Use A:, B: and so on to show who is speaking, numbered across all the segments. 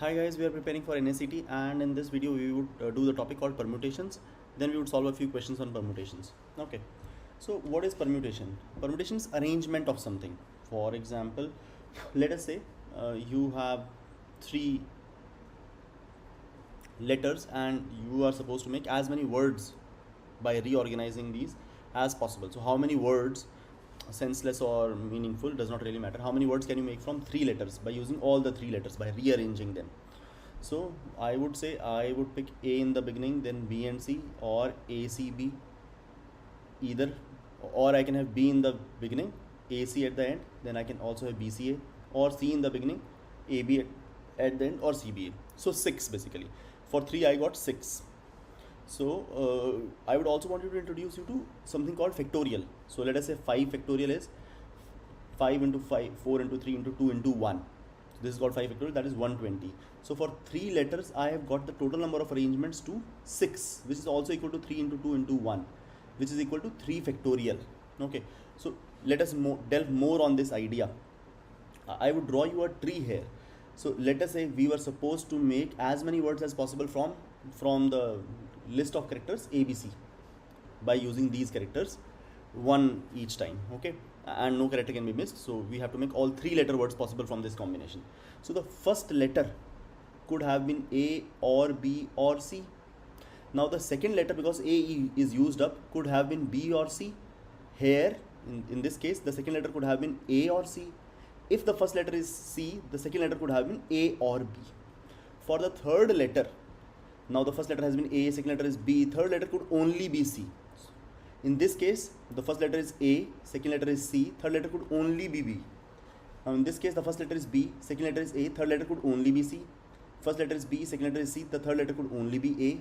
A: Hi guys, we are preparing for NSET and in this video we would do the topic called permutations. Then we would solve a few questions on permutations. Okay, so what is permutation? Permutation is arrangement of something. For example, let us say you have three letters and you are supposed to make as many words by reorganizing these as possible. So how many words, senseless or meaningful, does not really matter. How many words can you make from three letters by using all the three letters, by rearranging them? So I would say I would pick A in the beginning, then B and C, or A, C, B, either, or I can have B in the beginning, A, C at the end, then I can also have B, C, A, or C in the beginning, A, B at the end, or C, B, A. So 6 basically. For 3 I got 6. So I would also want to introduce you to something called factorial. So let us say 5 factorial is 5 into 5, 4 into 3 into 2 into 1. This is called 5 factorial, that is 120. So for 3 letters I have got the total number of arrangements to 6, which is also equal to 3 into 2 into 1, which is equal to 3 factorial. Okay, so let us delve more on this idea. I would draw you a tree here. So let us say we were supposed to make as many words as possible from the list of characters ABC by using these characters, one each time. Okay, and no character can be missed, so we have to make all 3 letter words possible from this combination. So the first letter could have been A or B or C. Now the second letter, because A is used up, could have been B or C. Here in this case the second letter could have been A or C. If the first letter is C, the second letter could have been A or B. For the third letter, now the first letter has been A, second letter is B, third letter could only be C. In this case, the first letter is A, second letter is C, third letter could only be B. Now in this case, the first letter is B, second letter is A, third letter could only be C. First letter is B, second letter is C, the third letter could only be A.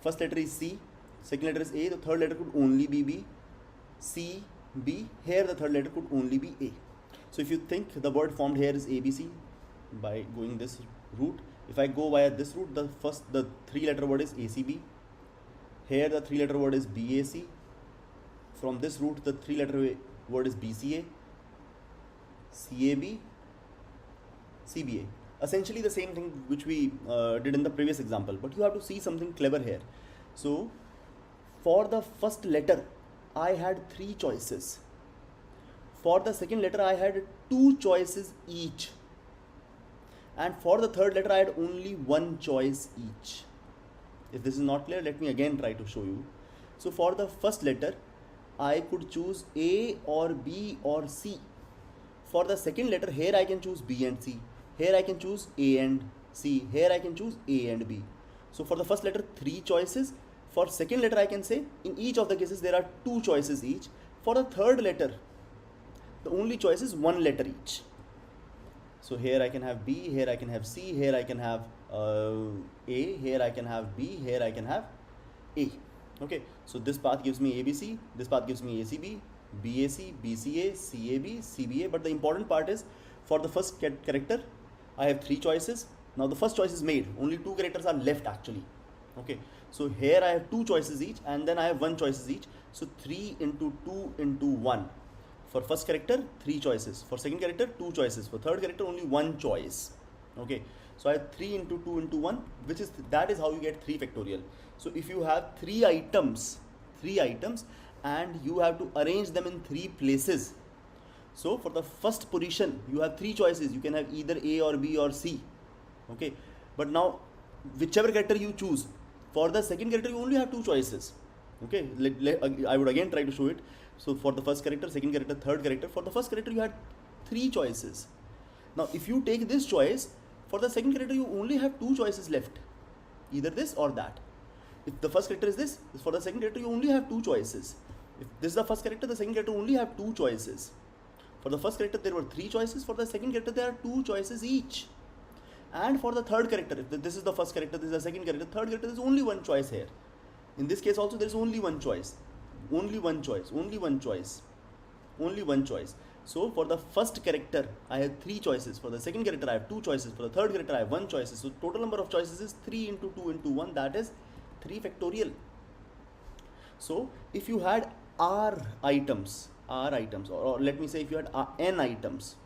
A: First letter is C, second letter is A, the third letter could only be B. C, B, here the third letter could only be A. So if you think the word formed here is ABC by going this route, if I go via this route, the 3 letter word is ACB. Here the 3 letter word is BAC. From this route the 3 letter word is BCA, CAB, CBA. Essentially the same thing which we did in the previous example, but you have to see something clever here. So for the first letter I had 3 choices. For the second letter I had 2 choices each, and for the third letter I had only 1 choice each. If this is not clear, let me again try to show you. So for the first letter I could choose A or B or C. For the second letter, here I can choose B and C, here I can choose A and C, here I can choose A and B. So for the first letter 3 choices. For second letter I can say in each of the cases there are 2 choices each. For the third letter the only choice is 1 letter each. So here I can have B, here I can have C, here I can have A, here I can have B, here I can have A. Okay, so this path gives me ABC, this path gives me ACB, BAC, BCA, CAB, CBA. But the important part is for the first character I have 3 choices. Now the first choice is made, only 2 characters are left actually. Okay, so here I have 2 choices each and then I have 1 choices each. So 3 into 2 into 1. For first character 3 choices, for second character 2 choices, for third character only 1 choice. Okay, so I have 3 into 2 into 1, that is how you get 3 factorial. So if you have 3 items and you have to arrange them in 3 places. So for the first position you have 3 choices, you can have either A or B or C. Okay, but now whichever character you choose, for the second character you only have 2 choices. Okay, I would again try to show it. So for the first character, second character, third character, for the first character you had 3 choices. Now if you take this choice, for the second character you only have 2 choices left, either this or that. If the first character is this, for the second character you only have 2 choices. If this is the first character, the second character only have 2 choices. For the first character there were 3 choices, for the second character there are 2 choices each. And for the third character, if this is the first character, this is the second character, third character, there is only 1 choice here. In this case also there is only 1 choice. Only 1 choice, only 1 choice, only 1 choice. So for the first character I have 3 choices, for the second character I have 2 choices, for the third character I have 1 choice. So total number of choices is 3 into 2 into 1, that is 3 factorial. So if you had R items, or let me say if you had N items,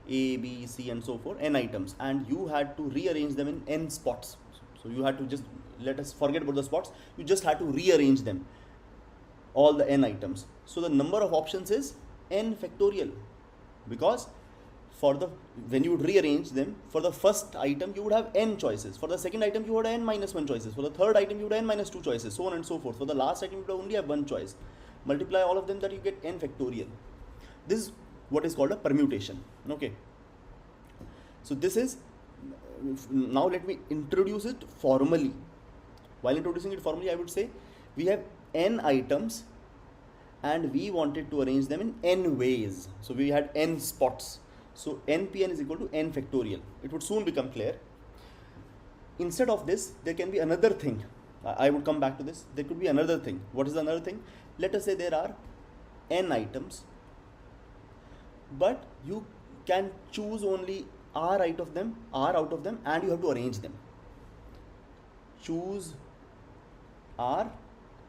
A: A, B, C and so forth, n items, and you had to rearrange them in n spots. So you had to just, let us forget about the spots, you just had to rearrange them, all the n items. So the number of options is n factorial, because for the, when you would rearrange them, for the first item you would have n choices, for the second item you would have n minus 1 choices, for the third item you would have n minus 2 choices, so on and so forth. For the last item you would only have one choice. Multiply all of them, that you get n factorial. This is what is called a permutation. Okay, so this is, now let me introduce it formally. While introducing it formally, I would say we have n items and we wanted to arrange them in n ways. So we had n spots. So npn is equal to n factorial. It would soon become clear. Instead of this, there can be another thing. I would come back to this. There could be another thing. What is another thing? Let us say there are n items, but you can choose only r out of them, and you have to arrange them. Choose r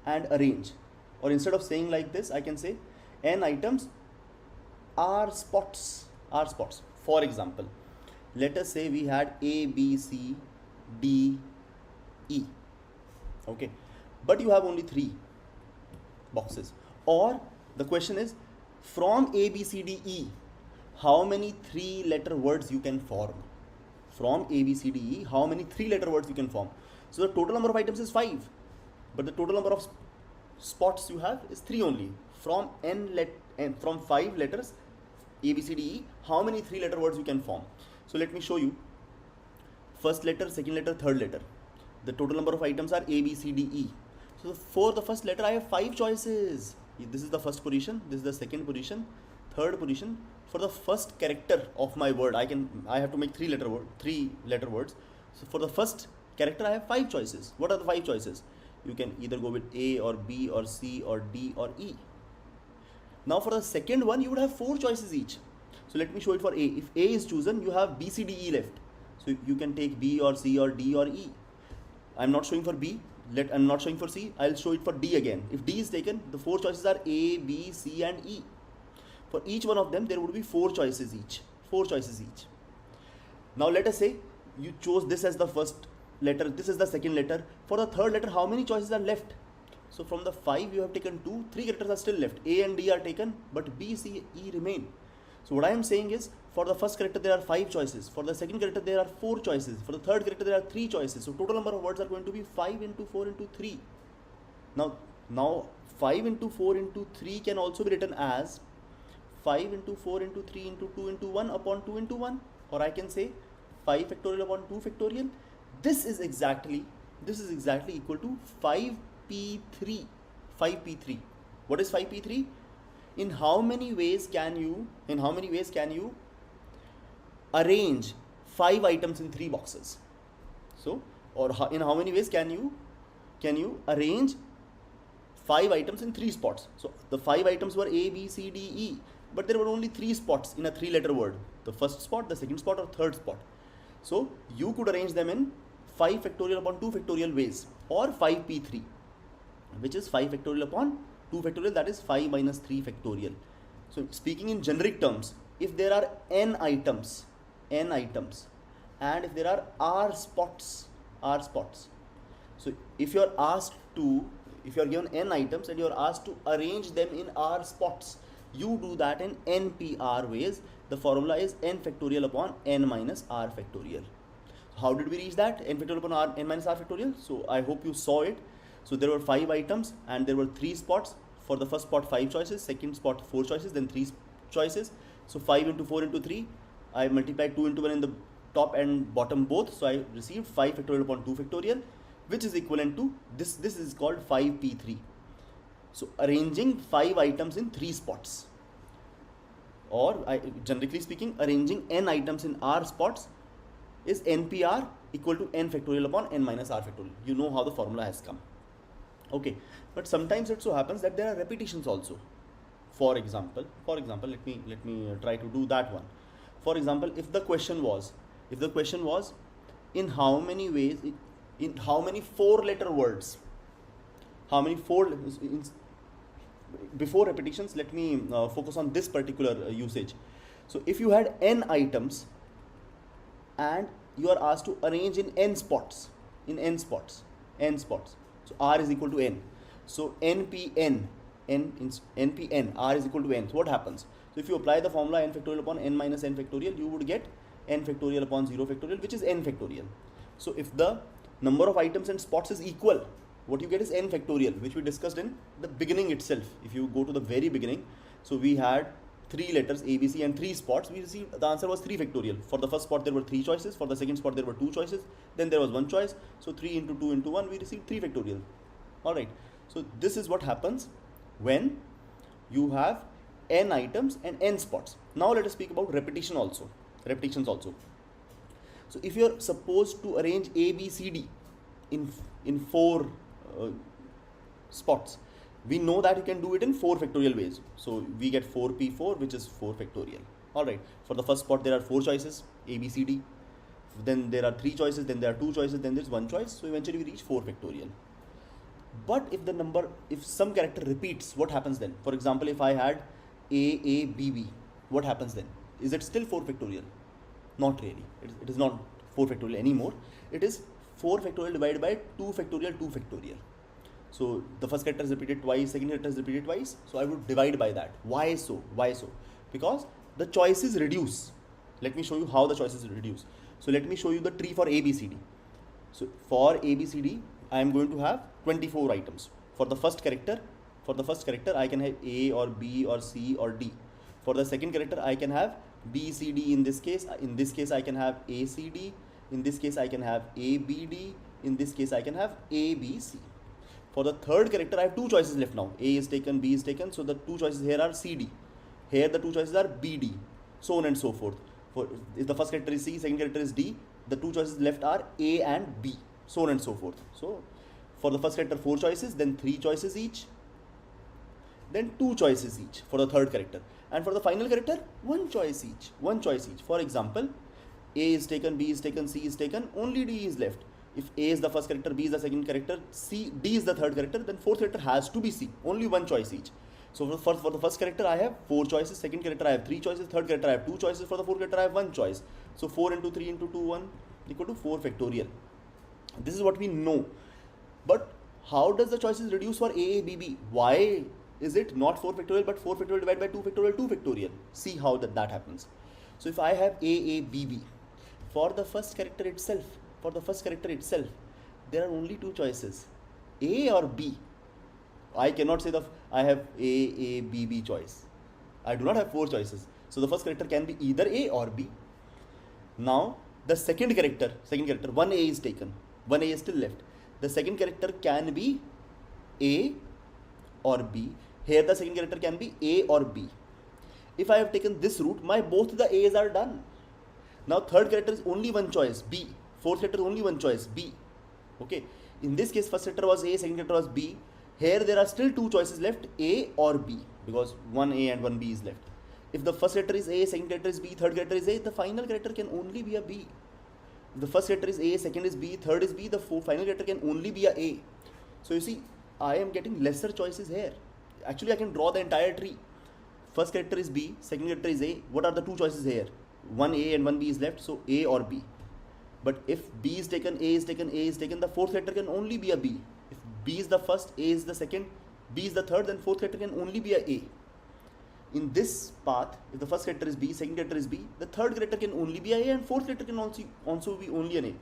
A: and arrange. Or instead of saying like this, I can say n items r spots. For example, let us say we had A, B, C, D, E. Okay, but you have only 3 boxes. Or the question is, from A, B, C, D, E, how many 3-letter words you can form? From A, B, C, D, E, how many 3-letter words you can form? So the total number of items is 5, but the total number of spots you have is 3 only. From from 5 letters, A, B, C, D, E, how many 3-letter words you can form? So let me show you. First letter, second letter, third letter. The total number of items are A, B, C, D, E. So for the first letter, I have 5 choices. This is the first position, this is the second position, third position. For the first character of my word, I have to make 3-letter words. So for the first character, I have 5 choices. What are the 5 choices? You can either go with A or B or C or D or E. Now for the second one, you would have 4 choices each. So let me show it for A. If A is chosen, you have B, C, D, E left. So you can take B or C or D or E. I'm not showing for B. I'm not showing for C. I'll show it for D again. If D is taken, the 4 choices are A, B, C and E. For each one of them, there would be 4 choices each. Now let us say you chose this as the first letter, this is the second letter. For the third letter, how many choices are left? So from the 5 you have taken 2, 3 characters are still left. A and D are taken, but B, C, E remain. So what I am saying is, for the first character there are 5 choices. For the second character there are 4 choices. For the third character there are 3 choices. So total number of words are going to be 5 into 4 into 3. Now 5 into 4 into 3 can also be written as 5 into 4 into 3 into 2 into 1 upon 2 into 1. Or I can say 5 factorial upon 2 factorial. This is exactly equal to 5p3. 5p3. What is 5p3? In how many ways can you arrange 5 items in 3 boxes? So, or in how many ways can you arrange 5 items in 3 spots? So the 5 items were A, B, C, D, E, but there were only 3 spots in a 3-letter word. The first spot, the second spot or third spot. So you could arrange them in 5 factorial upon 2 factorial ways, or 5p3, which is 5 factorial upon 2 factorial, that is 5 minus 3 factorial. So speaking in generic terms, if there are n items, and if there are r spots, so if you are given n items and you are asked to arrange them in r spots, you do that in npr ways. The formula is n factorial upon n minus r factorial. How did we reach that? N factorial upon n minus r factorial. So I hope you saw it. So there were 5 items and there were 3 spots. For the first spot 5 choices, second spot 4 choices, then 3 choices. So 5 into 4 into 3, I multiplied 2 into 1 in the top and bottom both. So I received 5 factorial upon 2 factorial, which is equivalent to this. This is called 5p3. So arranging 5 items in 3 spots, or generically speaking, arranging n items in r spots is npr equal to n factorial upon n minus r factorial. You know how the formula has come. Okay, but sometimes it so happens that there are repetitions also. For example, let me try to do that one. For example, if the question was in how many ways, in how many 4-letter words, before repetitions, let me focus on this particular usage. So if you had n items and you are asked to arrange in n spots, so r is equal to n. So npn, npn, r is equal to n. So what happens? So if you apply the formula n factorial upon n minus n factorial, you would get n factorial upon 0 factorial, which is n factorial. So if the number of items and spots is equal, what you get is n factorial, which we discussed in the beginning itself. If you go to the very beginning, so we had 3 letters A, B, C and 3 spots. We received the answer was 3 factorial. For the first spot there were 3 choices, for the second spot there were 2 choices, then there was 1 choice. So 3 into 2 into 1, we received 3 factorial. Alright, so this is what happens when you have n items and n spots. Now let us speak about repetitions also. So if you are supposed to arrange A, B, C, D in 4 spots, we know that you can do it in 4 factorial ways. So we get 4p4, which is 4 factorial. Alright, for the first spot there are 4 choices, A, B, C, D. Then there are 3 choices, then there are 2 choices, then there's 1 choice. So eventually we reach 4 factorial. But if some character repeats, what happens then? For example, if I had A, B, B, what happens then? Is it still 4 factorial? Not really. It is not 4 factorial anymore. It is 4 factorial divided by 2 factorial, 2 factorial. So the first character is repeated twice, second character is repeated twice. So I would divide by that. Why so? Because the choices reduce. Let me show you how the choices reduce. So let me show you the tree for A, B, C, D. So for A, B, C, D, I am going to have 24 items. For the first character, I can have A or B or C or D. For the second character, I can have B, C, D in this case. In this case, I can have A, C, D. In this case, I can have A, B, D. In this case, I can have A, B, C. For the third character, I have 2 choices left now. A is taken, B is taken. So the 2 choices here are C, D. Here the 2 choices are B, D. So on and so forth. If the first character is C, second character is D, the 2 choices left are A and B. So on and so forth. So for the first character 4 choices, then 3 choices each, then 2 choices each for the third character, and for the final character 1 choice each. For example, A is taken, B is taken, C is taken, only D is left. If A is the first character, B is the second character, D is the third character, then fourth character has to be C. Only 1 choice each. So for the first character I have 4 choices, second character I have 3 choices, third character I have 2 choices, for the fourth character I have 1 choice. So 4 into 3 into 2, 1 equal to 4 factorial. This is what we know. But how does the choices reduce for A, B, B? Why is it not 4 factorial but 4 factorial divided by 2 factorial, 2 factorial? See how that happens. So if I have A, B, B, for the first character itself, there are only 2 choices, A or B. I cannot say I have A, B, B choice. I do not have 4 choices. So the first character can be either A or B. Now the second character, 1 A is taken, 1 A is still left. The second character can be A or B. Here the second character can be A or B. If I have taken this route, both the A's are done. Now third character is only 1 choice, B. Fourth character is only 1 choice, B. Okay. In this case, first character was A, second character was B. Here there are still 2 choices left, A or B, because 1 A and 1 B is left. If the first character is A, second character is B, third character is A, the final character can only be a B. If the first character is A, second is B, third is B, the final character can only be a A. So you see, I am getting lesser choices here. Actually, I can draw the entire tree. First character is B, second character is A. What are the 2 choices here? 1 A and 1 B is left, so A or B. But if B is taken, A is taken, A is taken, the fourth character can only be a B. If B is the first, A is the second, B is the third, then fourth character can only be a A. In this path, if the first character is B, second character is B, the third character can only be a A and fourth character can also be only an A.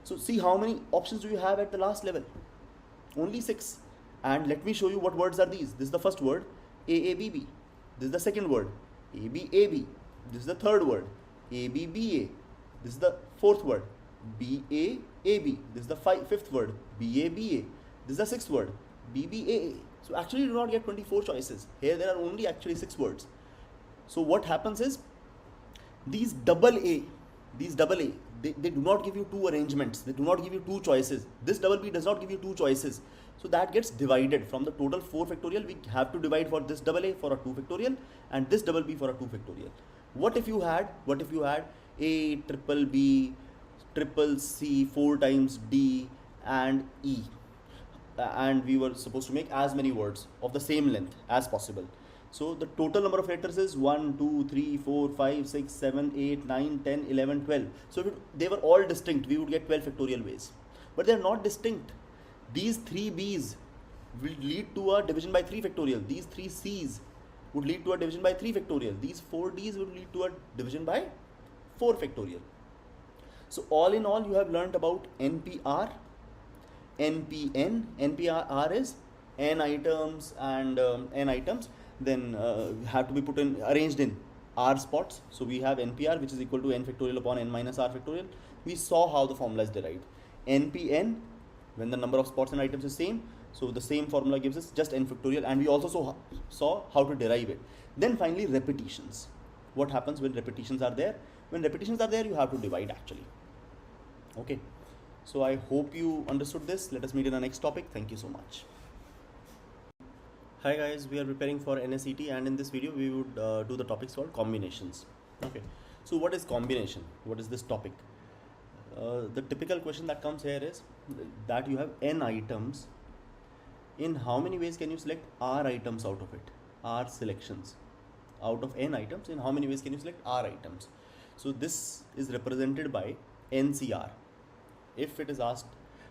A: So see how many options do you have at the last level? Only 6. And let me show you what words are these. This is the first word, AABB. This is the second word, ABAB. This is the third word, ABBA. This is the fourth word, BAAB. This is the fifth word, BABA. This is the sixth word, BBAA. So actually you do not get 24 choices. Here there are only actually 6 words. So what happens is, these double A, they do not give you 2 arrangements. They do not give you 2 choices. This double B does not give you 2 choices. So that gets divided. From the total 4 factorial, we have to divide for this double A for a 2 factorial and this double B for a 2 factorial. What if you had A, triple B, triple C, 4 times D and E, and we were supposed to make as many words of the same length as possible. So the total number of letters is 1, 2, 3, 4, 5, 6, 7, 8, 9, 10, 11, 12. So if they were all distinct, we would get 12 factorial ways. But they are not distinct. These 3 B's will lead to a division by 3 factorial. These 3 C's would lead to a division by 3 factorial. These 4 D's would lead to a division by 4 factorial. So all in all, you have learnt about NPR, NPN. NPR is n items and n items. Then have to be put in arranged in r spots. So we have NPR, which is equal to n factorial upon n minus r factorial. We saw how the formula is derived. NPN, when the number of spots and items is same, so the same formula gives us just n factorial, and we also saw how to derive it. Then finally repetitions. What happens when repetitions are there? When repetitions are there, you have to divide actually. Okay, so I hope you understood this. Let us meet in the next topic. Thank you so much. Hi guys, we are preparing for NSET, and in this video we would do the topics called combinations. Okay, so what is combination? What is this topic? The typical question that comes here is that you have n items. In how many ways can you select r items out of it? R selections. Out of n items, in how many ways can you select r items? So this is represented by NCR. If it is asked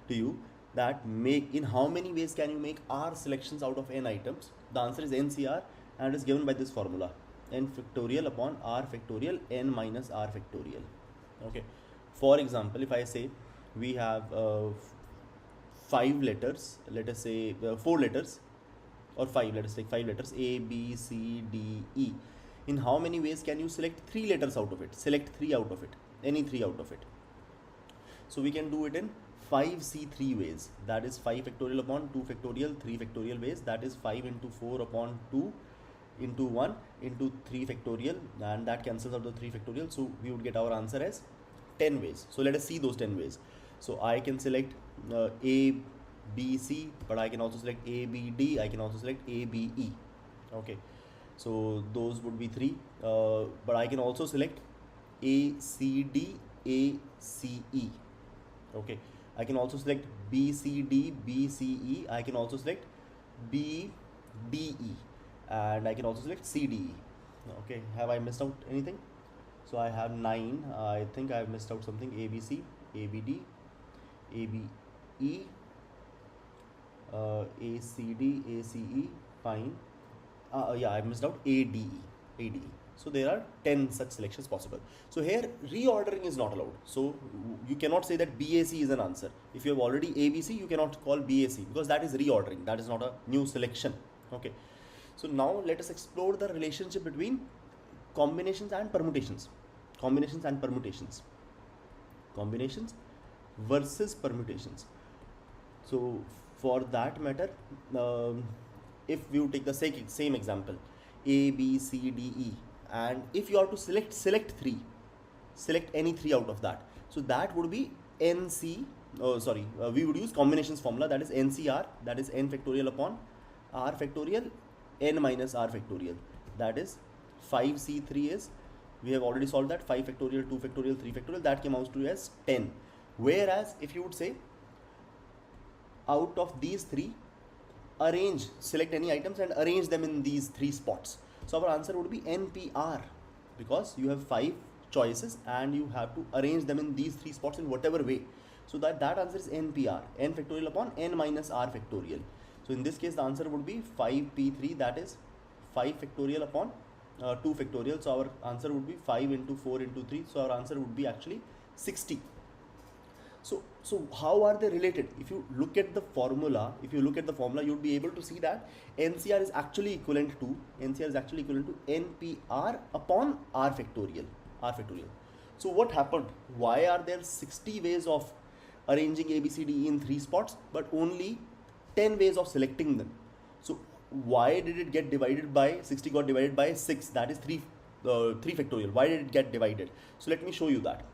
A: to you that in how many ways can you make r selections out of n items, the answer is NCR, and it is given by this formula: n factorial upon r factorial n minus r factorial. Okay, for example, if I say we have 5 letters, let us say 4 letters, or 5, let us take 5 letters, A, B, C, D, E. In how many ways can you select 3 letters out of it? Select 3 out of it, any 3 out of it. So we can do it in 5C3 ways, that is 5 factorial upon 2 factorial 3 factorial ways, that is 5 into 4 upon 2 into 1 into 3 factorial, and that cancels out the 3 factorial, so we would get our answer as 10 ways. So let us see those 10 ways. So I can select A, B, C, but I can also select A, B, D, I can also select A, B, E. Okay, so those would be 3, but I can also select A, C, D, A, C, E. Okay, I can also select B, C, D, B, C, E. I can also select B, D, E, and I can also select C, D, E. Okay, have I missed out anything? So I have 9. I think I have missed out something. A, B, C, A, B, D, A, B, E, A, C, D, A, C, E. Fine. Yeah, I missed out A, D, E, A, D, E. So there are 10 such selections possible. So here reordering is not allowed. So you cannot say that BAC is an answer. If you have already ABC, you cannot call BAC, because that is reordering. That is not a new selection. Okay. So now let us explore the relationship between combinations and permutations. Combinations and permutations. Combinations versus permutations. So for that matter, if we take the same example, A, B, C, D, E, and if you are to select 3, select any 3 out of that, so that would be NC, we would use combinations formula, that is NCR, that is n factorial upon r factorial n minus r factorial, that is 5C3 is, we have already solved that, 5 factorial, 2 factorial, 3 factorial, that came out to as 10. Whereas if you would say out of these 3, select any items and arrange them in these 3 spots. So our answer would be NPR, because you have 5 choices and you have to arrange them in these 3 spots in whatever way. So that answer is NPR, n factorial upon n minus r factorial. So in this case the answer would be 5P3, that is 5 factorial upon 2 factorial. So our answer would be 5 into 4 into 3. So our answer would be actually 60. So how are they related? If you look at the formula, you would be able to see that NCR is actually equivalent to NPR upon R factorial. So what happened? Why are there 60 ways of arranging ABCD in 3 spots, but only 10 ways of selecting them? So why did it get divided by 60 got divided by 6? That is 3 factorial. Why did it get divided? So let me show you that.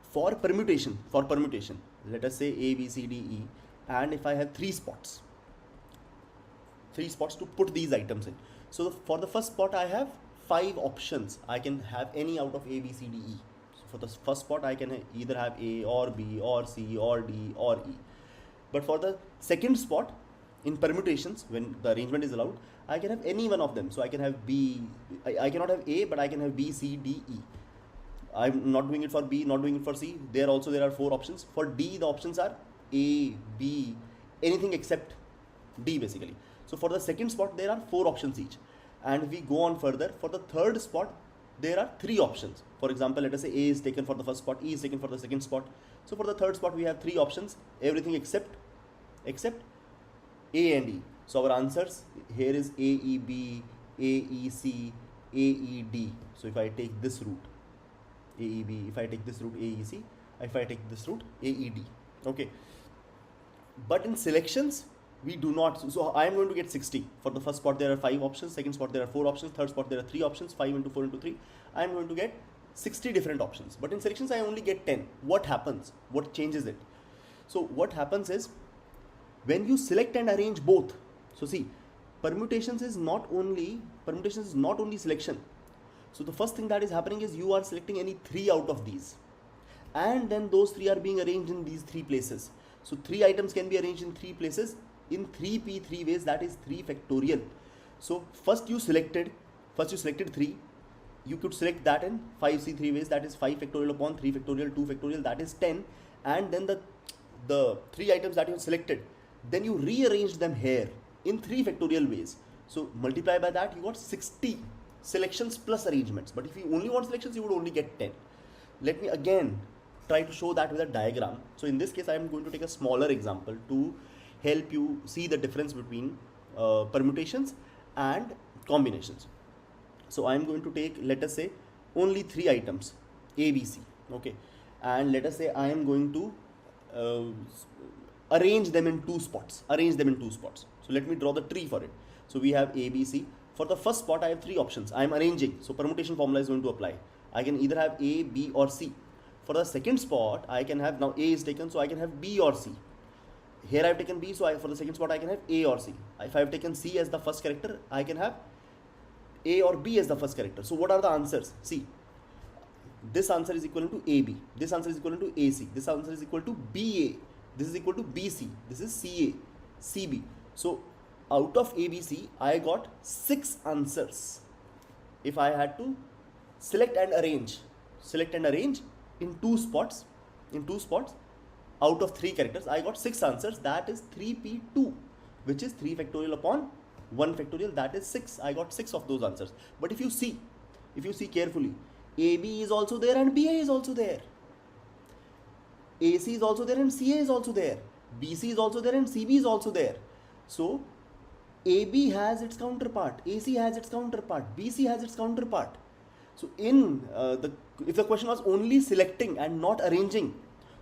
A: For permutation, let us say A, B, C, D, E, and if I have 3 spots to put these items in. So for the first spot I have 5 options. I can have any out of A, B, C, D, E. So for the first spot I can either have A or B or C or D or E. But for the second spot In permutations, when the arrangement is allowed, I can have any one of them. So I can have B, I cannot have A, but I can have B, C, D, E. I'm not doing it for B, not doing it for C. There are 4 options. For D, the options are A, B, anything except D basically. So for the second spot, there are 4 options each. And we go on further. For the third spot, there are 3 options. For example, let us say A is taken for the first spot, E is taken for the second spot. So for the third spot, we have 3 options, everything except A and E. So our answers here is AEB, AEC, AED. So if I take this route, AEB, if I take this route, AEC, if I take this route, AED. Okay. But in selections, we do not. So I am going to get 60. For the first spot, there are 5 options. Second spot, there are 4 options. Third spot, there are 3 options. 5 into 4 into 3. I am going to get 60 different options. But in selections, I only get 10. What happens? What changes it? So what happens is, when you select and arrange both. So see, permutations is not only selection. So the first thing that is happening is you are selecting any 3 out of these. And then those 3 are being arranged in these 3 places. So 3 items can be arranged in 3 places in 3p3 ways, that is 3 factorial. So first you selected 3. You could select that in 5c3 ways, that is 5 factorial upon 3 factorial, 2 factorial, that is 10. And then the 3 items that you have selected, then you rearrange them here in 3 factorial ways. So multiply by that, you got 60 selections plus arrangements. But if you only want selections, you would only get 10. Let me again try to show that with a diagram. So in this case, I am going to take a smaller example to help you see the difference between permutations and combinations. So I am going to take, let us say, only 3 items, A, B, C. Okay. And let us say I am going to arrange them in 2 spots. So let me draw the tree for it. So we have A, B, C. For the first spot, I have 3 options. I am arranging. So permutation formula is going to apply. I can either have A, B or C. For the second spot, I can have, now A is taken, so I can have B or C. Here I have taken B, so for the second spot I can have A or C. If I have taken C as the first character, I can have A or B as the first character. So what are the answers? See, this answer is equivalent to AB. This answer is equivalent to AC. This answer is equal to BA. This is equal to BC. This is CA, CB. So out of ABC, I got 6 answers. If I had to select and arrange in 2 spots, out of 3 characters, I got 6 answers. That is 3p2, which is 3 factorial upon 1 factorial. That is 6. I got 6 of those answers. But if you see carefully, AB is also there and BA is also there. AC is also there and CA is also there. BC is also there and CB is also there. So AB has its counterpart, AC has its counterpart, BC has its counterpart. So if the question was only selecting and not arranging,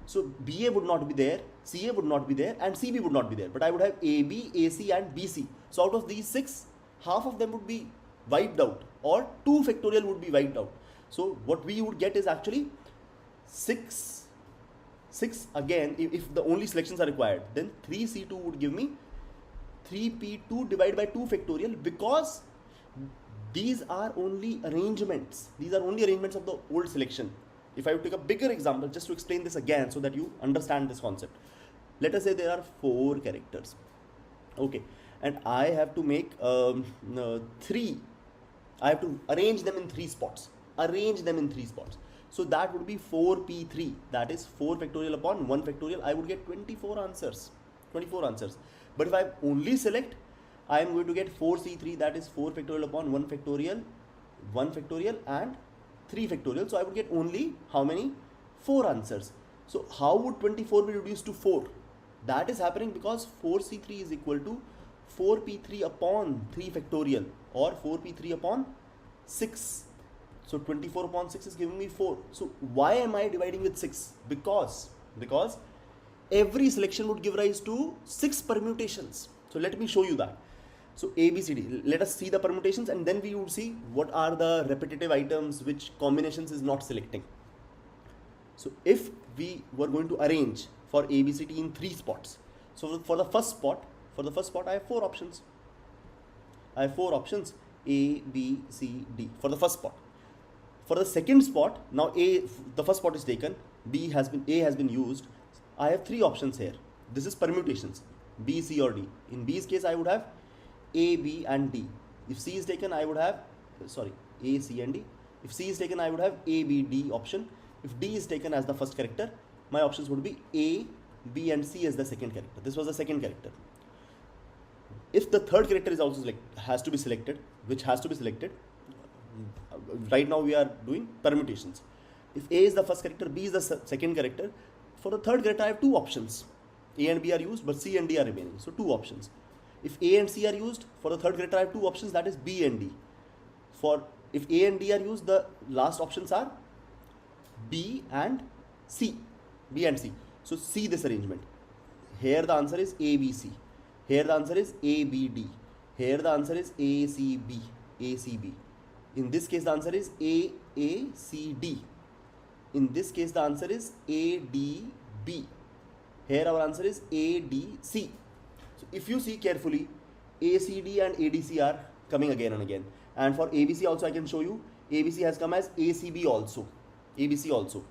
A: so BA would not be there, CA would not be there, and CB would not be there. But I would have AB, AC and BC. So out of these 6, half of them would be wiped out, or 2 factorial would be wiped out. So what we would get is actually 6 again. If the only selections are required, then 3C2 would give me 3P2 divided by 2 factorial, because these are only arrangements. These are only arrangements of the old selection. If I would take a bigger example just to explain this again so that you understand this concept. Let us say there are 4 characters. Okay. And I have to make 3. I have to arrange them in 3 spots. So that would be 4p3. That is 4 factorial upon 1 factorial. I would get 24 answers. But if I only select, I am going to get 4c3. That is 4 factorial upon 1 factorial and 3 factorial. So I would get only how many? 4 answers. So how would 24 be reduced to 4? That is happening because 4c3 is equal to 4p3 upon 3 factorial, or 4p3 upon 6. So 24 upon 6 is giving me 4. So why am I dividing with 6? Because every selection would give rise to 6 permutations. So let me show you that. So A, B, C, D. Let us see the permutations, and then we would see what are the repetitive items which combinations is not selecting. So if we were going to arrange for A, B, C, D in 3 spots. So for the first spot, I have 4 options. A, B, C, D for the first spot. For the second spot, now the first spot is taken, A has been used. I have 3 options here. This is permutations. B, C or D. In B's case, I would have A, B and D. If C is taken, I would have, A, C and D. If C is taken, I would have A, B, D option. If D is taken as the first character, my options would be A, B and C as the second character. This was the second character. If the third character is also has to be selected, which has to be selected, right now we are doing permutations. If A is the first character, B is the second character, for the third character I have two options. A and B are used, but C and D are remaining. So two options. If A and C are used, for the third character I have two options, that is B and D. If A and D are used, the last options are B and C. B and C. So see this arrangement. Here the answer is A, B, C. Here the answer is A, B, D. Here the answer is A, C, B. A, C, B. In this case the answer is A, C, D. In this case the answer is A, D, B. Here our answer is A, D, C. So if you see carefully, A, C, D and A, D, C are coming again and again. And for A, B, C also I can show you, A, B, C has come as A, C, B also. A, B, C also.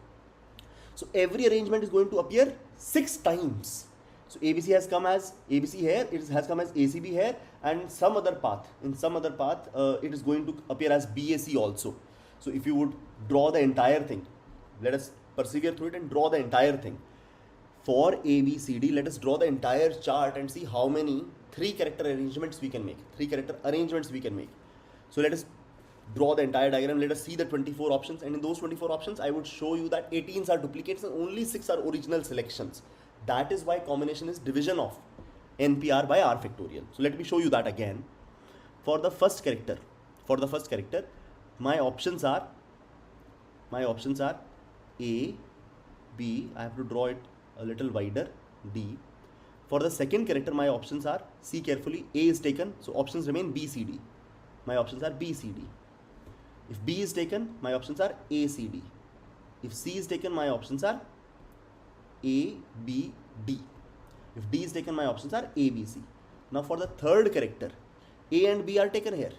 A: So every arrangement is going to appear 6 times. So ABC has come as ABC here, it has come as ACB here, and in some other path, it is going to appear as BAC also. So if you would draw the entire thing, let us persevere through it and draw the entire thing. For ABCD, let us draw the entire chart and see how many 3 character arrangements we can make. 3 character arrangements we can make. So let us draw the entire diagram. Let us see the 24 options, and in those 24 options, I would show you that 18 are duplicates and only 6 are original selections. That is why combination is division of NPR by R factorial. So let me show you that again. For the first character, my options are A, B, I have to draw it a little wider, D. For the second character, my options are, see carefully, A is taken, so options remain B, C, D. My options are B, C, D. If B is taken, my options are A, C, D. If C is taken, my options are A, B, D. If D is taken, my options are A, B, C. Now for the third character, A and B are taken here.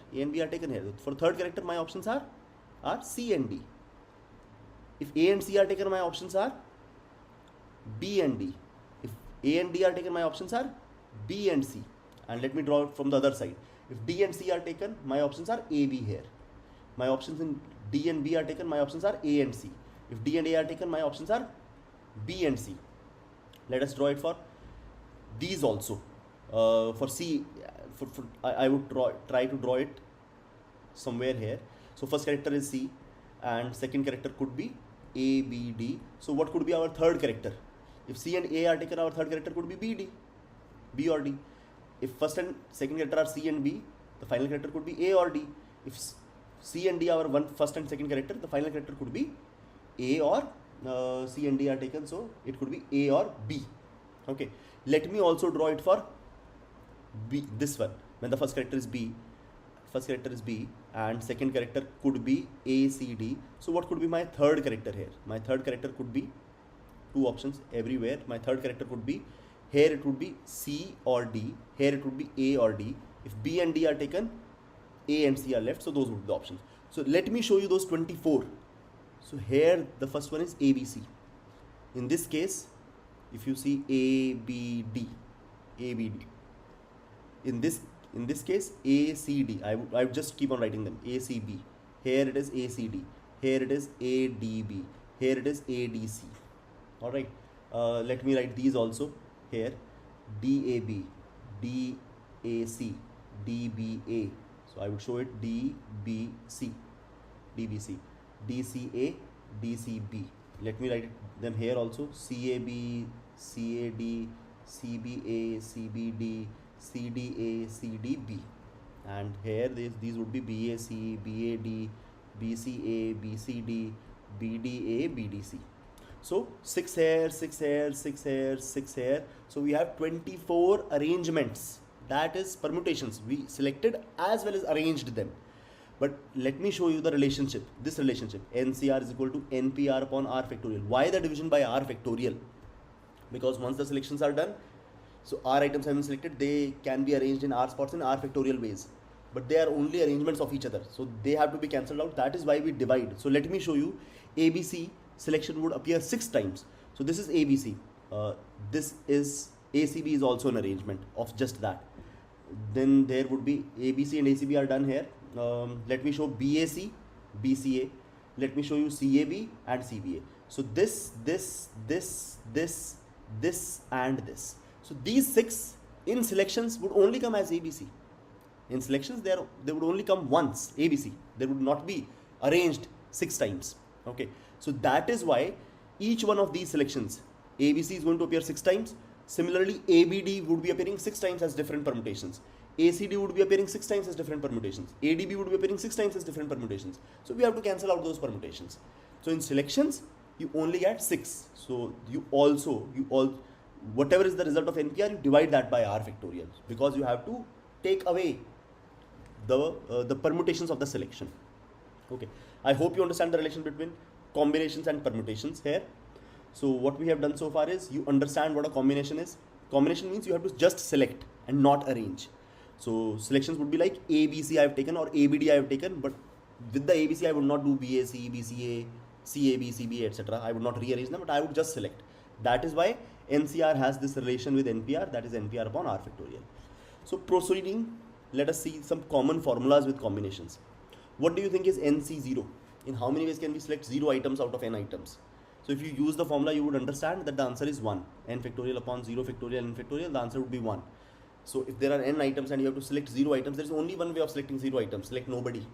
A: For third character, my options are C and D. If A and C are taken, my options are B and D. If A and D are taken, my options are B and C. And let me draw it from the other side. If D and C are taken, my options are A, B here. My options in D and B are taken, my options are A and C. If D and A are taken, my options are B and C. Let us draw it for these also. For C, I would try to draw it somewhere here. So first character is C and second character could be A, B, D. So what could be our third character? If C and A are taken, our third character could be B, D, B or D. If first and second character are C and B, the final character could be A or D. If C and D are first and second character, the final character could be A or C and D are taken, so it could be A or B. Okay, let me also draw it for B, this one, when the first character is B and second character could be A, C, D. So what could be my third character here? My third character could be two options everywhere. My third character could be, here it would be C or D, here it would be A or D. If B and D are taken, A and C are left, so those would be the options. So let me show you those 24. So here the first one is ABC. In this case, if you see A, B, D. In this case, A, C, D. I would just keep on writing them. A, C, B. Here it is A, C, D. Here it is A, D, B. Here it is A, D, C. All right. Let me write these also here. D, A, B, D, A, C, D, B, A. So I would show it D, B, C, D, B, C, D, C, A, D, C, B. Let me write them here also. C, A, B, C, A, D, C, B, A, C, B, D, C, D, A, C, D, B. And here these would be B, A, C, B, A, D, B, C, A, B, C, D, B, D, A, B, D, C. So 6 here, 6 here, 6 here, 6 here. So we have 24 arrangements. That is permutations. We selected as well as arranged them. But let me show you the relationship. This relationship, NCR is equal to NPR upon R factorial. Why the division by R factorial? Because once the selections are done, so R items have been selected, they can be arranged in R spots in R factorial ways. But they are only arrangements of each other. So they have to be cancelled out. That is why we divide. So let me show you. ABC selection would appear 6 times. So this is ABC. This is ACB is also an arrangement of just that. Then there would be ABC and ACB are done here. Let me show BAC, BCA. Let me show you CAB and CBA. So this, and this. So these 6 in selections would only come as ABC. In selections, they would only come once, ABC. They would not be arranged 6 times. Okay. So that is why each one of these selections, ABC is going to appear 6 times. Similarly, ABD would be appearing 6 times as different permutations. ACD would be appearing 6 times as different permutations. ADB would be appearing 6 times as different permutations. So we have to cancel out those permutations. So in selections, you only get 6. So whatever is the result of NPR, you divide that by R factorial, because you have to take away the permutations of the selection. Okay. I hope you understand the relation between combinations and permutations here. So what we have done so far is, you understand what a combination is. Combination means you have to just select and not arrange. So selections would be like ABC I have taken or ABD I have taken, but with the ABC I would not do BAC, BCA, CAB, CBA, etc. I would not rearrange them, but I would just select. That is why NCR has this relation with NPR, that is NPR upon R factorial. So proceeding, let us see some common formulas with combinations. What do you think is NC0? In how many ways can we select 0 items out of n items? So if you use the formula, you would understand that the answer is 1. N factorial upon 0 factorial n factorial, the answer would be 1. So if there are n items and you have to select 0 items, there is only one way of selecting 0 items, select nobody.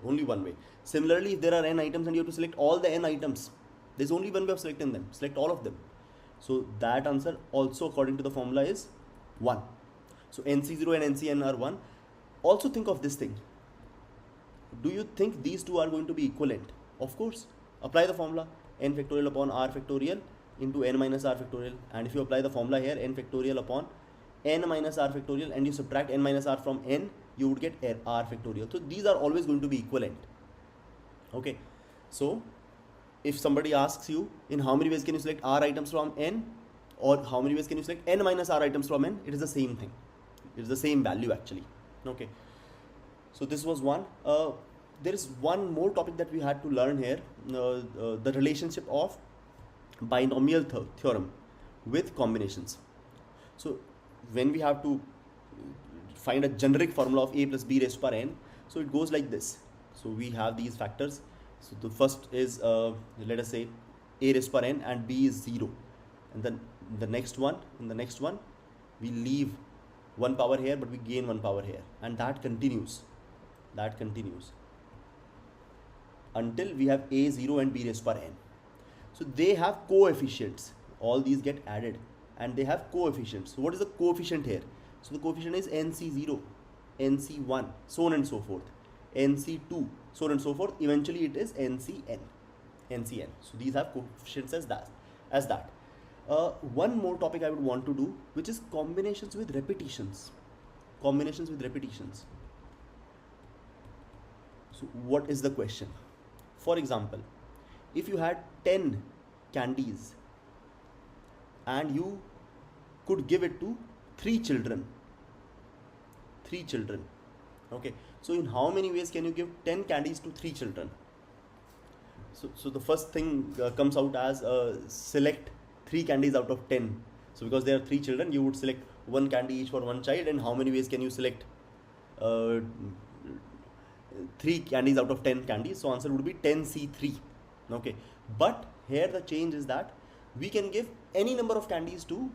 A: Only one way. Similarly, if there are n items and you have to select all the n items, there is only one way of selecting them, select all of them. So that answer also according to the formula is 1. So NC0 and NCN are 1. Also think of this thing. Do you think these two are going to be equivalent? Of course. Apply the formula n factorial upon r factorial into n minus r factorial, and if you apply the formula here, n factorial upon n minus r factorial, and you subtract n minus r from n, you would get r factorial. So these are always going to be equivalent. Okay. So if somebody asks you, in how many ways can you select r items from n, or how many ways can you select n minus r items from n, it is the same thing. It is the same value actually. Okay. So this was one. There is one more topic that we had to learn here, the relationship of binomial theorem with combinations. So when we have to find a generic formula of a plus b raised to power n, so it goes like this. So we have these factors. So the first is, let us say, a raised to power n and b is 0. And then in the next one, we leave 1 power here, but we gain 1 power here. And that continues. Until we have a0 and b raised to power n. So they have coefficients. All these get added and they have coefficients. So what is the coefficient here? So the coefficient is NC0, NC1, so on and so forth, NC2, so on and so forth. Eventually it is NCN. So these have coefficients as that. One more topic I would want to do, which is combinations with repetitions. So what is the question? For example, if you had 10 candies and you could give it to 3 children. Okay. So in how many ways can you give 10 candies to 3 children? So the first thing comes out as select 3 candies out of 10. So because there are 3 children, you would select 1 candy each for 1 child. And how many ways can you select 3 candies out of 10 candies? So answer would be 10C3. Okay. But here the change is that we can give any number of candies to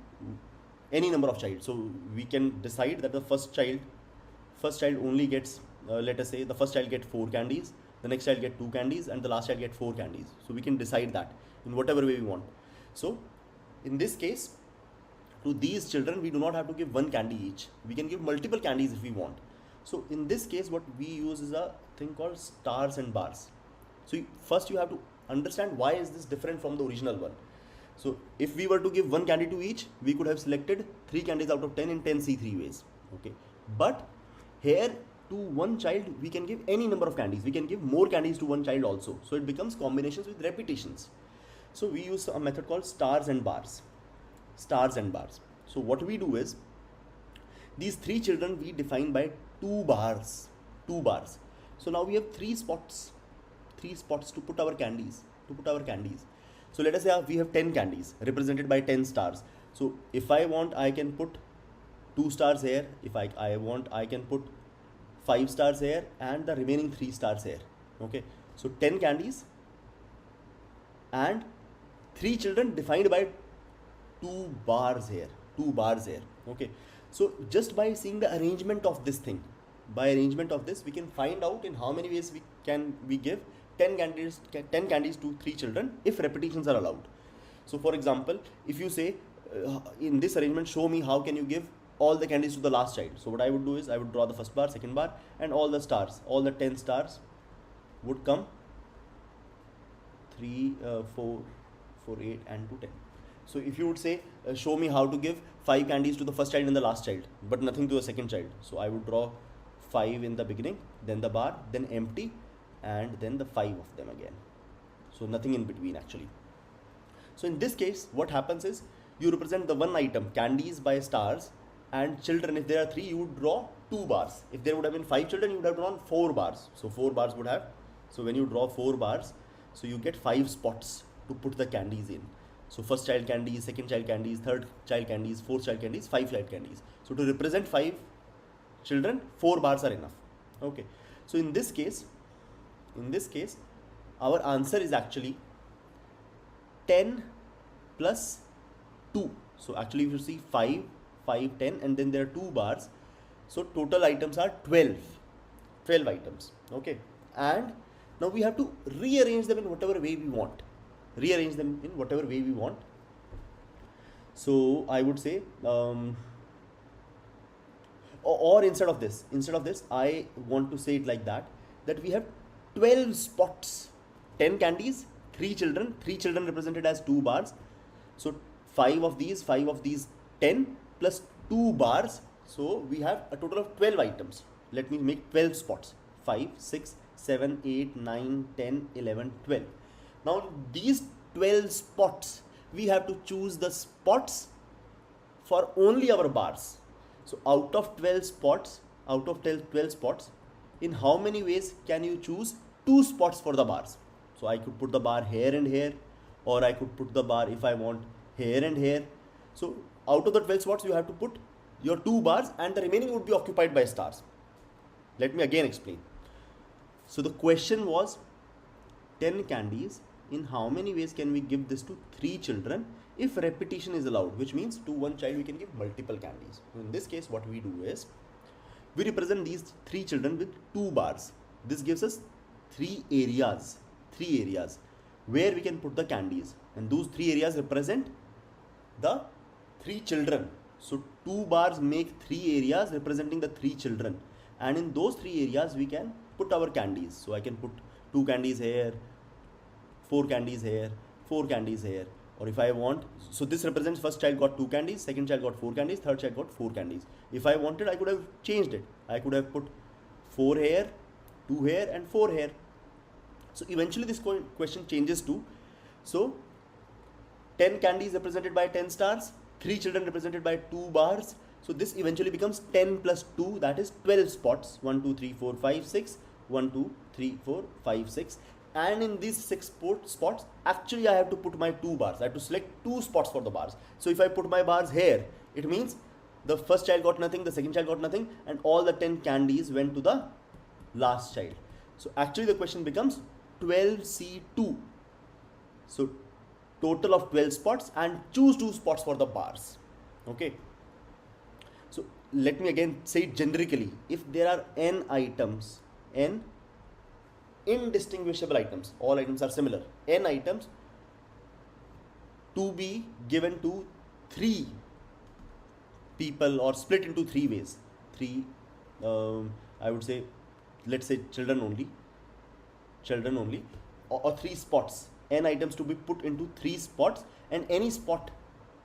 A: any number of child. So we can decide that the first child only gets, let us say the first child gets 4 candies, the next child get 2 candies, and the last child get 4 candies. So we can decide that in whatever way we want. So in this case, to these children, we do not have to give 1 candy each. We can give multiple candies if we want. So in this case, what we use is a thing called stars and bars. So first you have to understand why is this different from the original one. So if we were to give 1 candy to each, we could have selected 3 candies out of 10 in 10C3 ways. Okay. But here to 1 child, we can give any number of candies. We can give more candies to 1 child also. So it becomes combinations with repetitions. So we use a method called stars and bars. So what we do is, these 3 children we define by 2 bars. So now we have 3 spots to put our candies. So let us say we have 10 candies represented by 10 stars. So if I want, I can put 2 stars here. If I want, I can put 5 stars here and the remaining 3 stars here. Okay, so 10 candies and 3 children defined by 2 bars here, 2 bars here. Okay, so just by seeing the arrangement of this thing, by arrangement of this, we can find out in how many ways we give 10 candies to 3 children if repetitions are allowed. So for example, if you say in this arrangement, show me how can you give all the candies to the last child. So what I would do is I would draw the first bar, second bar, and all the stars, all the 10 stars would come 3, 4, 8 and to 10. So if you would say show me how to give 5 candies to the first child and the last child, but nothing to the second child. So I would draw 5 in the beginning, then the bar, then empty, and then the 5 of them again. So nothing in between actually. So in this case, what happens is you represent the one item, candies, by stars, and children, if there are 3, you would draw 2 bars. If there would have been 5 children, you would have drawn 4 bars. So 4 bars would have, so when you draw 4 bars, so you get 5 spots to put the candies in. So first child candies, second child candies, third child candies, fourth child candies, 5 child candies. So to represent 5 children, 4 bars are enough. Okay, so in this case, our answer is actually 10 plus 2. So actually if you see 5, 10, and then there are 2 bars. So total items are 12 items. Okay, and now we have to rearrange them in whatever way we want. So I would say, or instead of this, I want to say it like that we have 12 spots, 10 candies, 3 children represented as 2 bars. So 5 of these 10 plus 2 bars. So we have a total of 12 items. Let me make 12 spots. 5, 6, 7, 8, 9, 10, 11, 12. Now these 12 spots, we have to choose the spots for only our bars. So out of 12 spots, in how many ways can you choose 2 spots for the bars? So I could put the bar here and here, or I could put the bar, if I want, here and here. So out of the 12 spots, you have to put your 2 bars and the remaining would be occupied by stars. Let me again explain. So the question was 10 candies, in how many ways can we give this to 3 children if repetition is allowed, which means to one child we can give multiple candies. In this case, what we do is we represent these 3 children with 2 bars. This gives us 3 areas where we can put the candies, and those 3 areas represent the 3 children. So 2 bars make 3 areas representing the 3 children, and in those 3 areas we can put our candies. So I can put 2 candies here, 4 candies here, 4 candies here, or if I want, so this represents first child got 2 candies, second child got 4 candies, third child got 4 candies. If I wanted, I could have changed it. I could have put 4 here, 2 here, and 4 here. So eventually this question changes to, so 10 candies represented by 10 stars, 3 children represented by 2 bars. So this eventually becomes 10 plus 2, that is 12 spots. 1, 2, 3, 4, 5, 6. 1, 2, 3, 4, 5, 6. And in these 6 spots, actually I have to put my 2 bars. I have to select 2 spots for the bars. So if I put my bars here, it means the first child got nothing, the second child got nothing, and all the 10 candies went to the last child. So actually the question becomes 12C2. So total of 12 spots, and choose 2 spots for the bars. Okay. So let me again say it generically. If there are n items, n indistinguishable items, all items are similar, n items to be given to 3 people or split into 3 ways. 3, I would say, let's say children only, or 3 spots. N items to be put into 3 spots, and any spot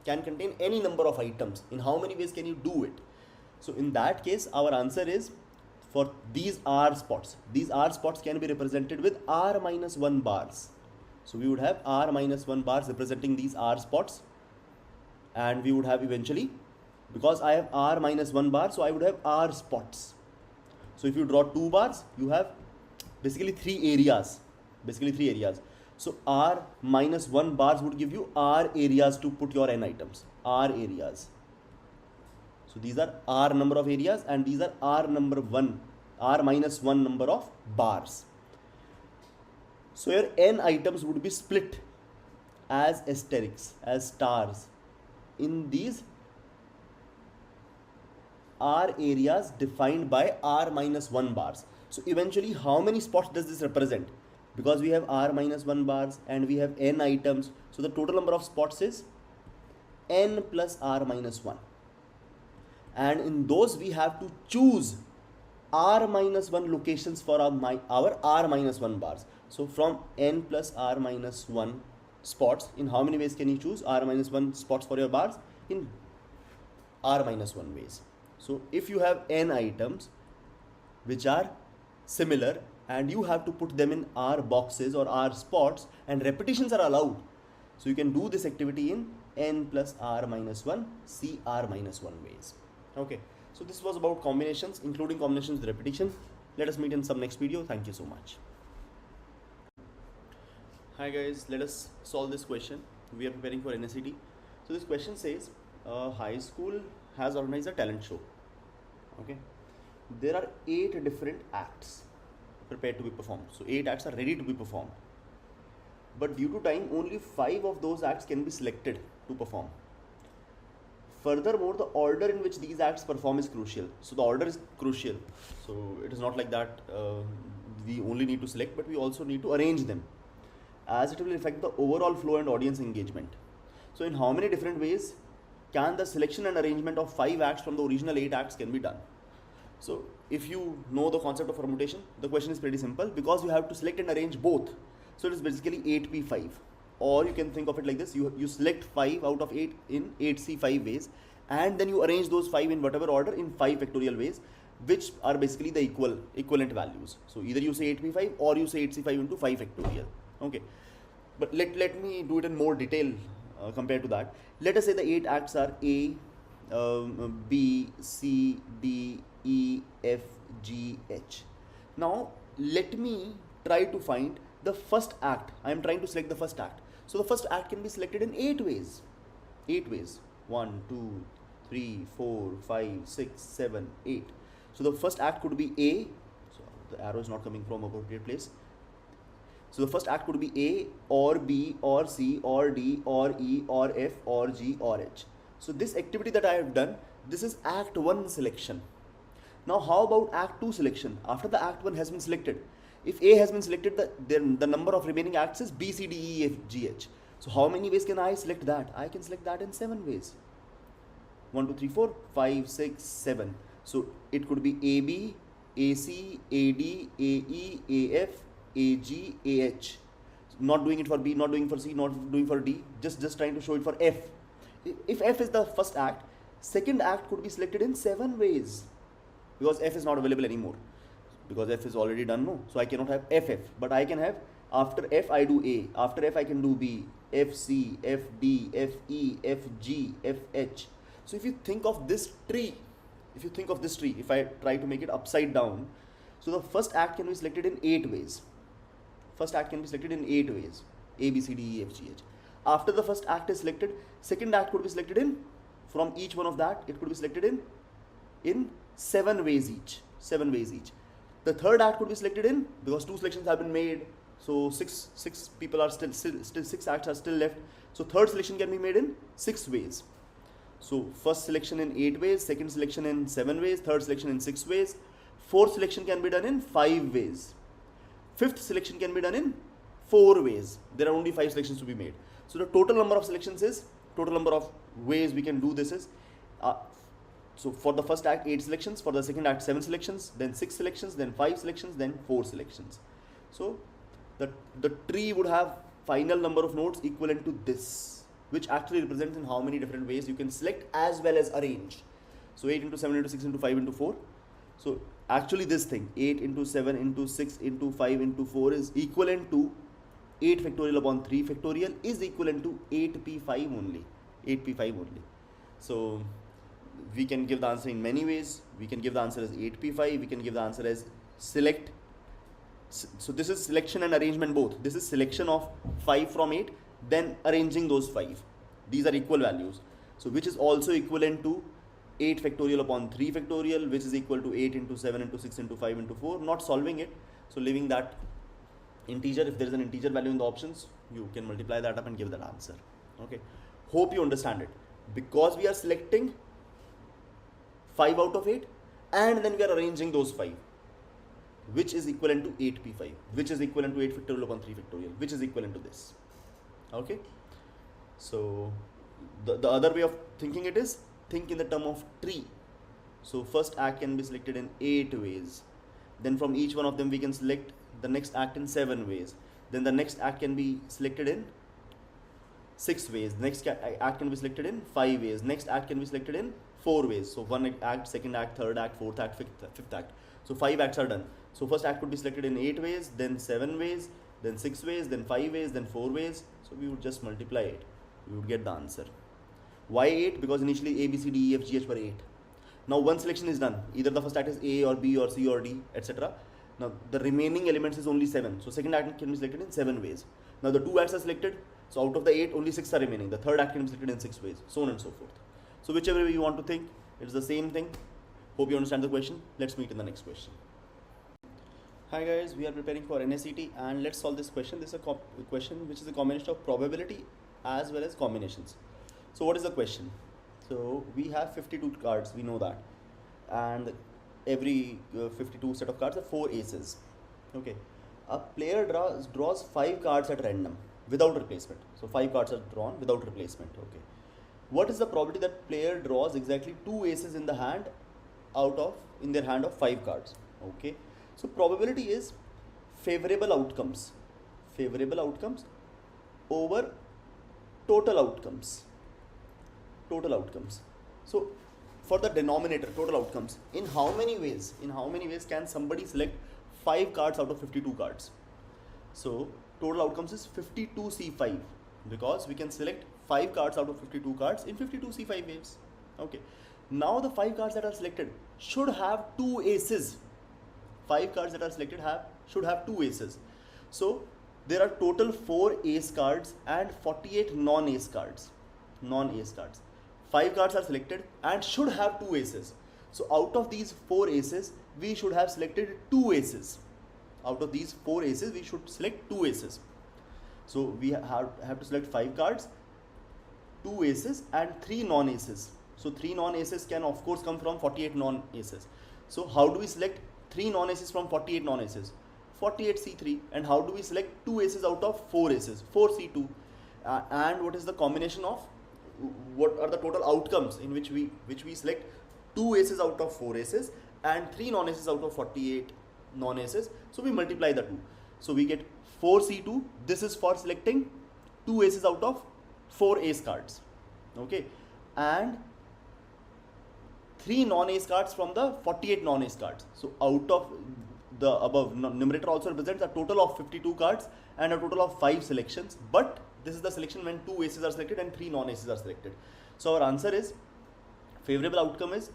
A: can contain any number of items. In how many ways can you do it? So in that case, our answer is for these R spots. These R spots can be represented with R minus 1 bars. So we would have R minus 1 bars representing these R spots, and we would have eventually, because I have R minus 1 bar, so I would have R spots. So if you draw 2 bars, you have basically 3 areas. So R minus 1 bars would give you R areas to put your n items. R areas. So these are R number of areas and these are R minus 1 number of bars. So your n items would be split as asterisks, as stars in these R areas defined by R minus 1 bars. So eventually how many spots does this represent? Because we have R minus 1 bars and we have n items. So the total number of spots is n plus R minus 1. And in those we have to choose R minus 1 locations for our R minus 1 bars. So from n plus R minus 1 spots, in how many ways can you choose R minus 1 spots for your bars? In R minus 1 ways. So if you have n items which are similar and you have to put them in R boxes or R spots and repetitions are allowed, so you can do this activity in n plus R minus 1 CR minus 1 ways. Okay, so this was about combinations, including combinations with repetition. Let us meet in some next video. Thank you so much. Hi guys, let us solve this question. We are preparing for NSET. So this question says high school has organized a talent show. Okay, there are 8 different acts prepared to be performed. So 8 acts are ready to be performed. But due to time, only 5 of those acts can be selected to perform. Furthermore, the order in which these acts perform is crucial. So the order is crucial. So it is not like that we only need to select, but we also need to arrange them, as it will affect the overall flow and audience engagement. So in how many different ways can the selection and arrangement of 5 acts from the original 8 acts can be done? So if you know the concept of permutation, the question is pretty simple, because you have to select and arrange both. So it is basically 8p5, or you can think of it like this: you select 5 out of 8 in 8c5 ways, and then you arrange those 5 in whatever order in 5 factorial ways, which are basically the equivalent values. So either you say 8p5 or you say 8c5 into 5 factorial. Okay, but let me do it in more detail compared to that. Let us say the 8 acts are A, B, C, D, E, F, G, H. Now let me try to find the first act. I am trying to select the first act. So the first act can be selected in 8 ways. 8 ways. 1, 2, 3, 4, 5, 6, 7, 8. So the first act could be A. So the arrow is not coming from appropriate place. So the first act could be A or B or C or D or E or F or G or H. So this activity that I have done, this is Act 1 selection. Now how about Act 2 selection? After the Act 1 has been selected, if A has been selected, the number of remaining acts is B, C, D, E, F, G, H. So how many ways can I select that? I can select that in 7 ways. 1, 2, 3, 4, 5, 6, 7. So it could be AB, AC, AD, AE, AF, AG, AH. Not doing it for B, not doing for C, not doing for D, just trying to show it for F. If F is the first act, second act could be selected in 7 ways, because F is not available anymore, because F is already done, no. So I cannot have FF, but I can have, after F I do A, after F I can do B, FC, FD, FE, FG, FH. So if you think of this tree, if I try to make it upside down, so the first act can be selected in 8 ways. First act can be selected in 8 ways. A, B, C, D, E, F, G, H. After the first act is selected, second act could be selected in, from each one of that, it could be selected in 7 ways each. 7 ways each. The third act could be selected in, because 2 selections have been made, so six people are still 6 acts are still left. So third selection can be made in 6 ways. So first selection in 8 ways, second selection in 7 ways, third selection in 6 ways, fourth selection can be done in 5 ways. Fifth selection can be done in 4 ways. There are only 5 selections to be made. So the total number of selections is, total number of ways we can do this is, so for the first act 8 selections, for the second act 7 selections, then 6 selections, then 5 selections, then 4 selections. So the tree would have final number of nodes equivalent to this, which actually represents in how many different ways you can select as well as arrange. So 8 into 7 into 6 into 5 into 4. So actually this thing, 8 into 7 into 6 into 5 into 4 is equivalent to 8 factorial upon 3 factorial is equivalent to 8p5 only. 8p5 only. So we can give the answer in many ways. We can give the answer as 8p5. We can give the answer as select. So this is selection and arrangement both. This is selection of 5 from 8, then arranging those 5. These are equal values. So which is also equivalent to 8 factorial upon 3 factorial, which is equal to 8 into 7 into 6 into 5 into 4. Not solving it, so leaving that integer. If there is an integer value in the options, you can multiply that up and give that answer. Okay, hope you understand it. Because we are selecting 5 out of 8 and then we are arranging those 5, which is equivalent to 8p5, which is equivalent to 8 factorial upon 3 factorial, which is equivalent to this. Okay, so the other way of thinking it is, think in the term of tree. So first act can be selected in 8 ways, then from each one of them we can select the next act in 7 ways, then the next act can be selected in 6 ways, next act can be selected in 5 ways, next act can be selected in 4 ways. So one act, second act, third act, fourth act, fifth act. So 5 acts are done. So first act could be selected in 8 ways, then 7 ways, then 6 ways, then 5 ways, then 4 ways. So we would just multiply it, we would get the answer. Why 8? Because initially A, B, C, D, E, F, G, H were 8. Now one selection is done, either the first act is A or B or C or D, etc. Now the remaining elements is only 7. So second act can be selected in 7 ways. Now the 2 acts are selected. So out of the 8, only 6 are remaining. The third act can be selected in 6 ways, so on and so forth. So whichever way you want to think, it's the same thing. Hope you understand the question. Let's meet in the next question. Hi guys, we are preparing for NSET and let's solve this question. This is a question which is a combination of probability as well as combinations. So what is the question? So we have 52 cards, we know that. And every 52 set of cards are 4 aces. Okay. A player draws 5 cards at random without replacement. So 5 cards are drawn without replacement. Okay. What is the probability that player draws exactly 2 aces in the hand in their hand of 5 cards? Okay. So probability is favorable outcomes over total outcomes. So for the denominator, total outcomes, in how many ways can somebody select 5 cards out of 52 cards? So total outcomes is 52C5, because we can select 5 cards out of 52 cards in 52C5 waves. Okay. Now the 5 cards that are selected should have 2 aces. 5 cards that are selected should have 2 aces. So there are total 4 ace cards and 48 non-ace cards. 5 cards are selected and should have 2 aces. So out of these 4 aces, we should have selected 2 aces. Out of these 4 aces, we should select 2 aces. So we have to select 5 cards, 2 aces and 3 non-aces. So 3 non-aces can of course come from 48 non-aces. So how do we select 3 non-aces from 48 non-aces? 48C3. And how do we select 2 aces out of 4 aces? 4C2. And what is the combination of, what are the total outcomes in which we select 2 aces out of 4 aces and 3 non-aces out of 48 non-aces? So we multiply the 2. So we get 4C2. This is for selecting 2 aces out of 4 ace cards. Okay. And 3 non-ace cards from the 48 non-ace cards. So out of the above, numerator also represents a total of 52 cards and a total of 5 selections. But this is the selection when 2 aces are selected and 3 non-aces are selected. So our answer is, favorable outcome is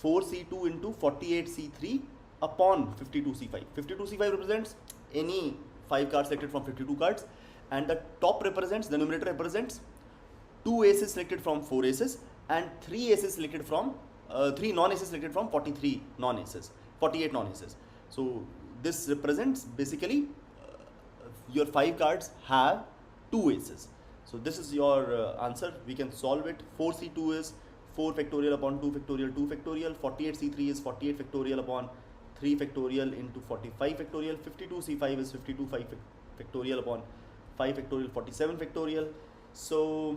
A: 4C2 into 48C3 upon 52C5. 52C5 represents any 5 cards selected from 52 cards, and the top represents, the numerator represents 2 aces selected from 4 aces and 3 aces selected from 3 non-aces selected from 48 non-aces. So this represents basically your 5 cards have 2 aces. So this is your answer. We can solve it. 4C2 is 4 factorial upon 2 factorial 2 factorial. 48C3 is 48 factorial upon 3 factorial into 45 factorial. 52C5 is 52 factorial upon 5 factorial 47 factorial. So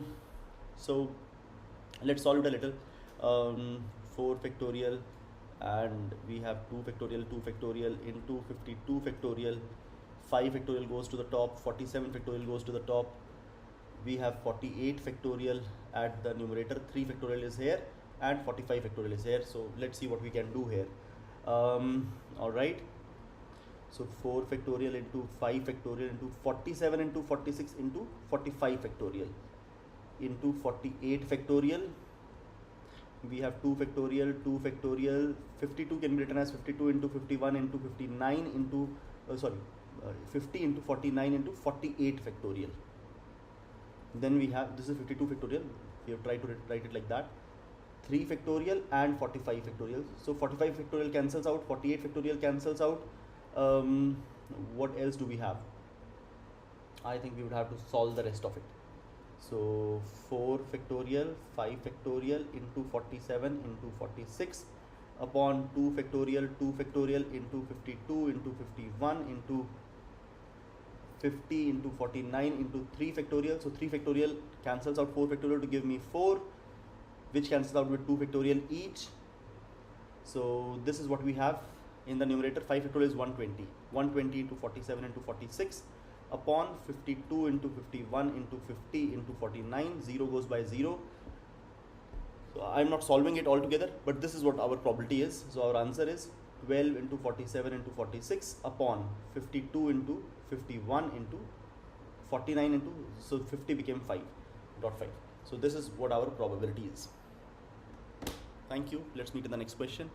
A: let's solve it a little. 4 factorial and we have 2 factorial into 52 factorial. 5 factorial goes to the top, 47 factorial goes to the top. We have 48 factorial at the numerator, 3 factorial is here and 45 factorial is here. So let's see what we can do here. Alright, so 4 factorial into 5 factorial into 47 into 46 into 45 factorial into 48 factorial. We have 2 factorial, 52 can be written as 52 into 51 into 59 into 50 into 49 into 48 factorial. Then we have, this is 52 factorial, we have tried to write it like that. 3 factorial and 45 factorial. So 45 factorial cancels out, 48 factorial cancels out. What else do we have? I think we would have to solve the rest of it. So 4 factorial, 5 factorial into 47 into 46 upon 2 factorial into 52 into 51 into 50 into 49 into 3 factorial. So 3 factorial cancels out 4 factorial to give me 4, which cancels out with 2 factorial each. So this is what we have in the numerator. 5 factorial is 120. 120 into 47 into 46 upon 52 into 51 into 50 into 49. 0 goes by 0. So I'm not solving it all together, but this is what our probability is. So our answer is 12 into 47 into 46 upon 52 into 51 into 49 into, so 50 became 5.5. So this is what our probability is. Thank you. Let's meet in the next question.